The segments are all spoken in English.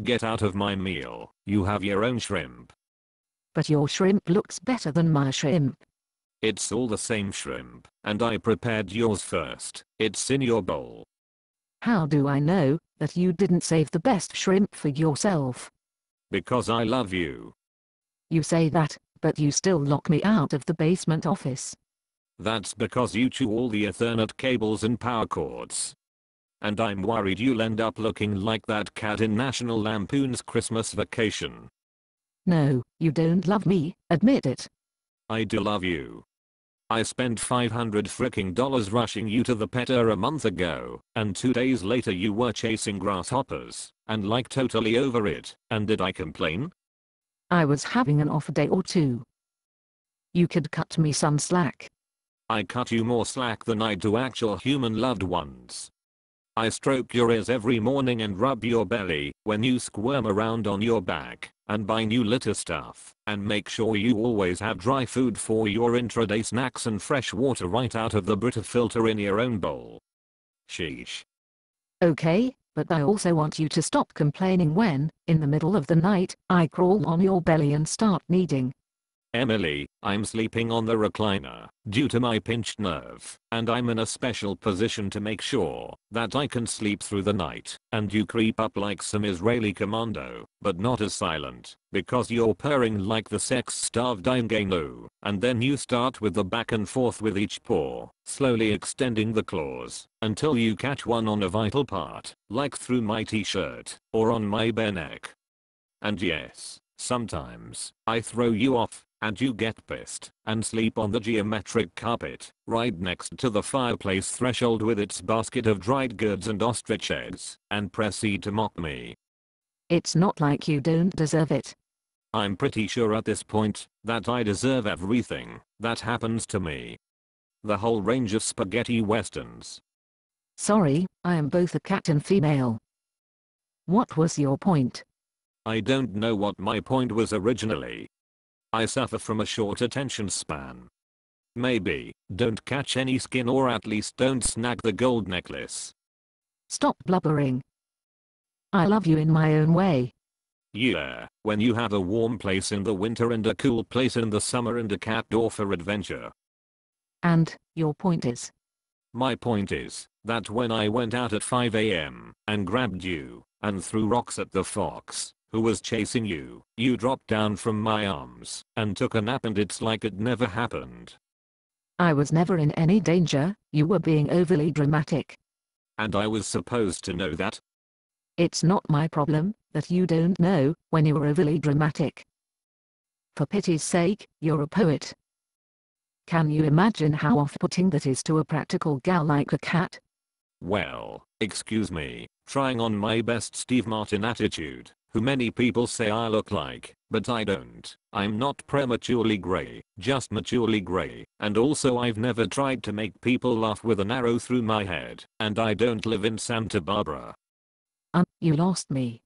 Get out of my meal. You have your own shrimp. But your shrimp looks better than my shrimp. It's all the same shrimp, and I prepared yours first. It's in your bowl. How do I know that you didn't save the best shrimp for yourself? Because I love you. You say that, but you still lock me out of the basement office. That's because you chew all the Ethernet cables and power cords. And I'm worried you'll end up looking like that cat in National Lampoon's Christmas Vacation. No, you don't love me, admit it. I do love you. I spent $500 fricking dollars rushing you to the PETA a month ago, and 2 days later you were chasing grasshoppers, and like totally over it, and did I complain? I was having an off day or two. You could cut me some slack. I cut you more slack than I do actual human loved ones. I stroke your ears every morning and rub your belly when you squirm around on your back, and buy new litter stuff, and make sure you always have dry food for your intraday snacks and fresh water right out of the Brita filter in your own bowl. Sheesh. Okay, but I also want you to stop complaining when, in the middle of the night, I crawl on your belly and start kneading. Emily, I'm sleeping on the recliner due to my pinched nerve, and I'm in a special position to make sure that I can sleep through the night, and you creep up like some Israeli commando, but not as silent, because you're purring like the sex-starved Ingenu, and then you start with the back and forth with each paw, slowly extending the claws, until you catch one on a vital part, like through my t-shirt, or on my bare neck. And yes, sometimes, I throw you off, and you get pissed, and sleep on the geometric carpet, right next to the fireplace threshold with its basket of dried goods and ostrich eggs, and proceed to mock me. It's not like you don't deserve it. I'm pretty sure at this point, that I deserve everything that happens to me. The whole range of spaghetti westerns. Sorry, I am both a cat and female. What was your point? I don't know what my point was originally. I suffer from a short attention span. Maybe, don't catch any skin or at least don't snag the gold necklace. Stop blubbering. I love you in my own way. Yeah, when you have a warm place in the winter and a cool place in the summer and a cat door for adventure. And, your point is? My point is, that when I went out at 5 AM, and grabbed you, and threw rocks at the fox, who was chasing you, you dropped down from my arms, and took a nap and it's like it never happened. I was never in any danger, you were being overly dramatic. And I was supposed to know that? It's not my problem, that you don't know, when you're overly dramatic. For pity's sake, you're a poet. Can you imagine how off-putting that is to a practical gal like a cat? Well, excuse me, trying on my best Steve Martin attitude, who many people say I look like, but I don't. I'm not prematurely gray, just maturely gray, and also I've never tried to make people laugh with an arrow through my head, and I don't live in Santa Barbara. You lost me.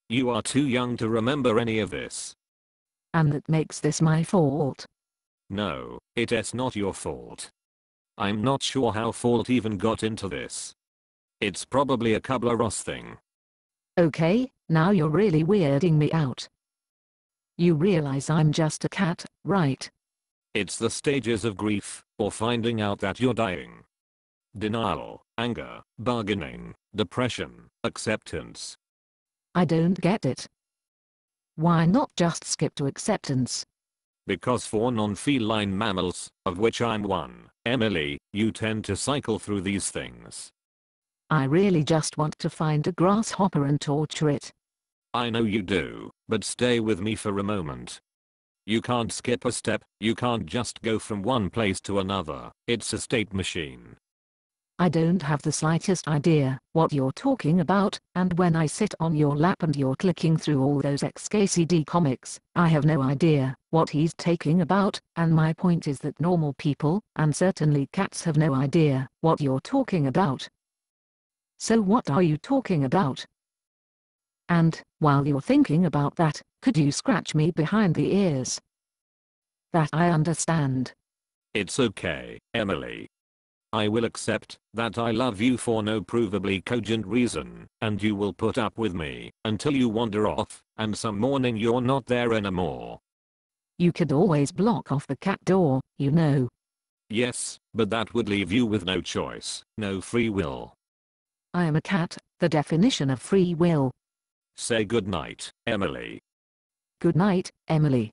You are too young to remember any of this. And that makes this my fault. No, it's not your fault. I'm not sure how fault even got into this. It's probably a Kubler-Ross thing. Okay, now you're really weirding me out. You realize I'm just a cat, right? It's the stages of grief, or finding out that you're dying. Denial, anger, bargaining, depression, acceptance. I don't get it. Why not just skip to acceptance? Because for non-feline mammals, of which I'm one, Emily, you tend to cycle through these things. I really just want to find a grasshopper and torture it. I know you do, but stay with me for a moment. You can't skip a step, you can't just go from one place to another, it's a state machine. I don't have the slightest idea what you're talking about, and when I sit on your lap and you're clicking through all those XKCD comics, I have no idea what he's talking about, and my point is that normal people, and certainly cats, have no idea what you're talking about. So what are you talking about? And, while you're thinking about that, could you scratch me behind the ears? That I understand. It's okay, Emily. I will accept that I love you for no provably cogent reason, and you will put up with me until you wander off, and some morning you're not there anymore. You could always block off the cat door, you know. Yes, but that would leave you with no choice, no free will. I am a cat, the definition of free will. Say goodnight, Emily. Good night, Emily.